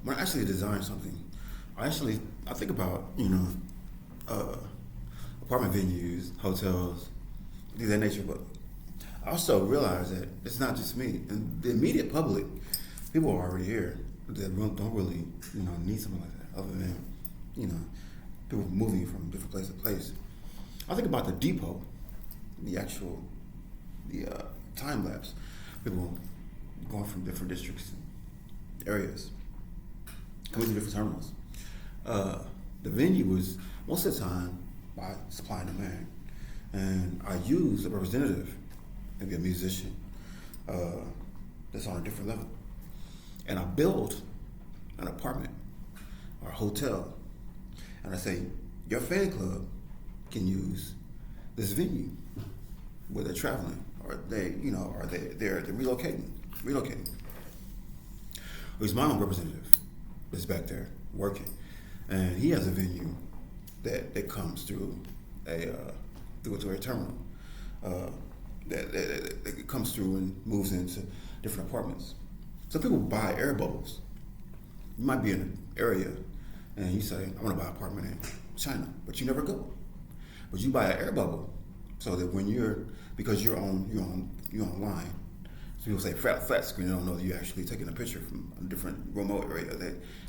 when I actually design something, I think about uh, apartment venues, hotels, things of that nature. But I also realize that it's not just me. And the immediate public, people are already here that don't really need something like that, other than you know people moving from different place to place. I think about the depot, the actual the time lapse, people going from different districts, areas, coming to different terminals. Uh, the venue was most of the time by supply and demand, and I use a representative, maybe a musician, uh, that's on a different level, and I build an apartment or a hotel, and I say your fan club can use this venue where they're traveling or they're relocating. There's my own representative that's back there working, and he has a venue that comes through through a toy terminal uh, that comes through and moves into different apartments. Some people buy air bubbles. You might be in an area and you say, "I want to buy an apartment in China," but you never go. But you buy an air bubble so that when because you're online. So people say flat screen. They don't know that you're actually taking a picture from a different remote area.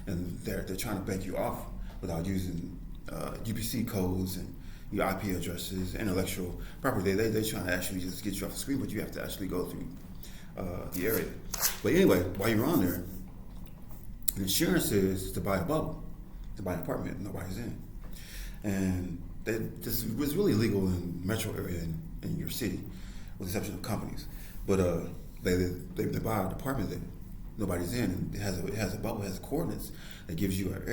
They're trying to bank you off without using UPC codes and your IP addresses, intellectual property. They're trying to actually just get you off the screen, but you have to actually go through the area. But anyway, while you're on there, the insurance is to buy a bubble, to buy an apartment nobody's in, and this was really legal in metro area in your city, with the exception of companies. But they buy an apartment that nobody's in, and it has a bubble, it has coordinates that gives you your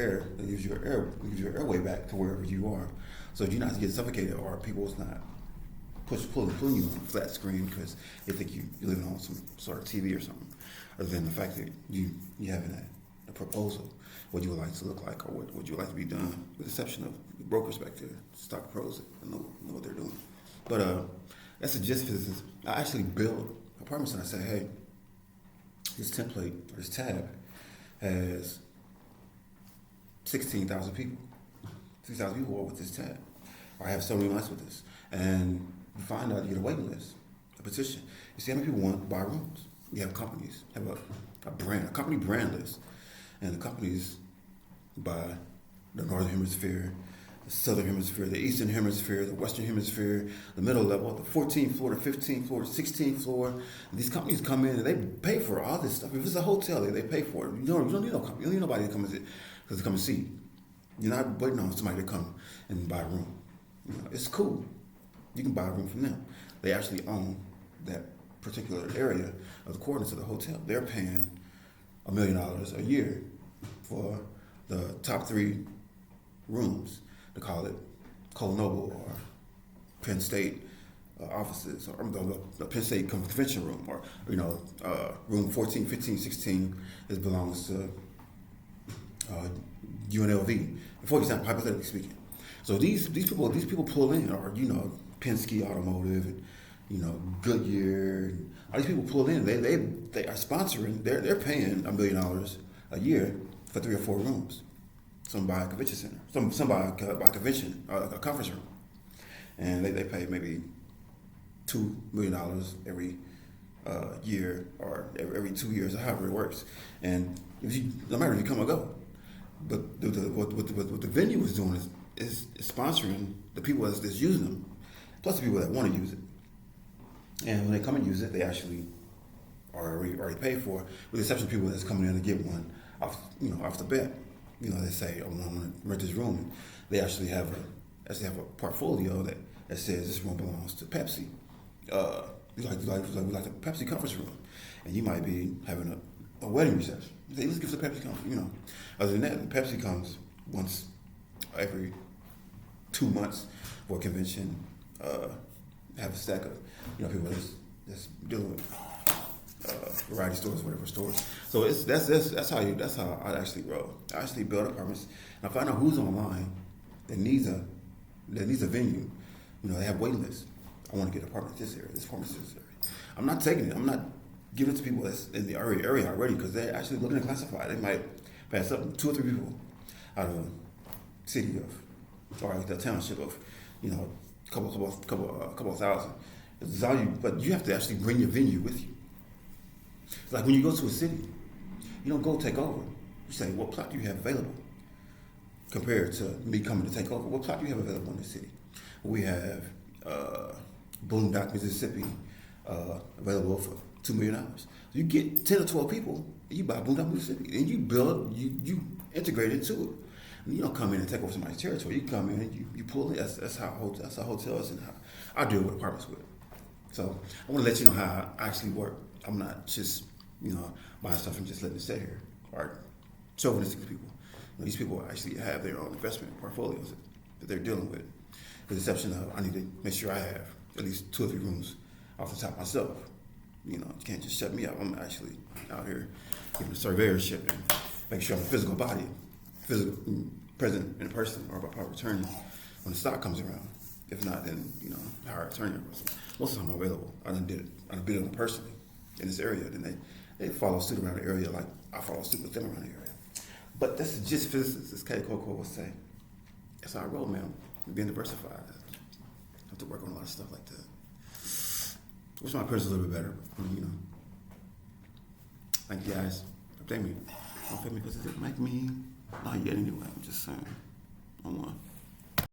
airway back to wherever you are, so you're not getting suffocated or people's not pulling you on a flat screen because they think you're living on some sort of TV or something, other than the fact that you having a proposal, what you would like to look like or what you would like to be done, with the exception of the brokers back there, stock pros that know what they're doing. But that's the gist of this. I actually build apartments and I say, hey, this template or this tab has 16,000 people. 6,000 people are with this tab. Or I have so many months with this. And you find out you get a waiting list, a petition. You see how many people want to buy rooms. You have companies, have a company brand list. And the companies buy the Northern Hemisphere, the Southern Hemisphere, the Eastern Hemisphere, the Western Hemisphere, the middle level, the 14th floor, the 15th floor, the 16th floor. And these companies come in and they pay for all this stuff. If it's a hotel, they pay for it. You don't need no company. You don't need nobody to come and see. You're not waiting on somebody to come and buy a room. It's cool. You can buy a room from them. They actually own that particular area of the coordinates of the hotel. They're paying $1 million a year for the top 3 rooms, to call it Noble or Penn State offices, or the Penn State convention room, or room 14, 15, 16 it belongs to UNLV, for example, hypothetically speaking. So these people pull in, or Penske Automotive and Goodyear, and all these people pull in. They are sponsoring. They're paying $1 million a year for 3 or 4 rooms. Some buy a convention center. Some buy a convention, a conference room, and they pay maybe $2 million every year or every 2 years, or however it works. And no matter if you come or go, but what the venue is doing is sponsoring the people that's using them, plus the people that want to use it. And when they come and use it, they actually are already paid for, with the exception of people that's coming in to get one off the bat. They say, "I want to rent this room." They actually have a portfolio that says this room belongs to Pepsi. We like the Pepsi conference room, and you might be having a wedding reception. You say, "Let's give the Pepsi conference." Other than that, the Pepsi comes once every 2 months for a convention. Have a stack of people that's dealing with variety stores, whatever stores. So that's how I actually roll. I actually build apartments, and I find out who's online that needs a venue. They have waiting lists. I want to get an apartment in this area, this apartment in this area. I'm not taking it. I'm not giving it to people that's in the area already, because they're actually looking to classify. They might pass up 2 or 3 people out of a city of, or like the township of, you know, couple of thousand. It's all you, but you have to actually bring your venue with you. It's like when you go to a city, you don't go take over. You say, what plot do you have available? Compared to me coming to take over, what plot do you have available in the city? We have Boondock, Mississippi, available for $2 million. You get 10 or 12 people, you buy Boondock, Mississippi, and you build, you integrate into it. And you don't come in and take over somebody's territory. You come in and you pull it. That's how hotels and how I deal with apartments with. So I want to let you know how I actually work. I'm not just, you know, buying stuff and just letting it stay here. Or chauvinistic people. You know, these people actually have their own investment portfolios that they're dealing with. With the exception of, I need to make sure I have at least 2 or 3 rooms off the top myself. You know, you can't just shut me up. I'm actually out here giving surveyorship and making sure I'm a physical body, present in person, or by returning when the stock comes around. If not, then, you know, hire an attorney. Most of the time I'm available. I done bid on them personally in this area. Then they follow suit around the area like I follow suit with them around the area. But that's just physics, as Kay Coco would say. That's our role, man. Being diversified. I have to work on a lot of stuff like that. Wish my appearance was a little bit better. I mean, you know. Thank you guys. Update me. Don't fit me because it didn't make me. Not yet anyway. I'm just saying. I'm one.